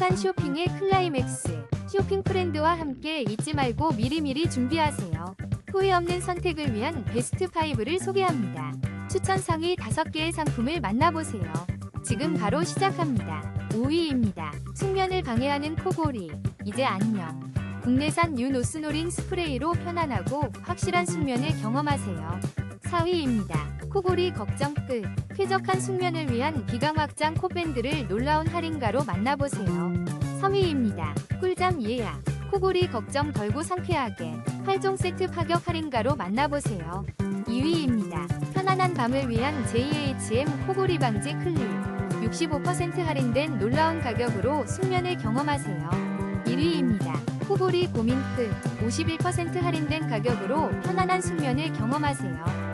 쾌적한 쇼핑의 클라이맥스. 쇼핑 프렌드와 함께 잊지 말고 미리미리 준비하세요. 후회 없는 선택을 위한 베스트 5를 소개합니다. 추천 상위 5개의 상품을 만나보세요. 지금 바로 시작합니다. 5위입니다. 숙면을 방해하는 코골이. 이제 안녕. 국내산 유노스노린 스프레이로 편안하고 확실한 숙면을 경험하세요. 4위입니다. 코골이 걱정 끝. 쾌적한 숙면을 위한 기강 확장 코밴드를 놀라운 할인가로 만나보세요. 3위입니다. 꿀잠 예약. 코골이 걱정 덜고 상쾌하게 8종 세트 파격 할인가로 만나보세요. 2위입니다. 편안한 밤을 위한 JHM 코골이 방지 클립. 65% 할인된 놀라운 가격으로 숙면을 경험하세요. 1위입니다. 코골이 고민 끝. 51% 할인된 가격으로 편안한 숙면을 경험하세요.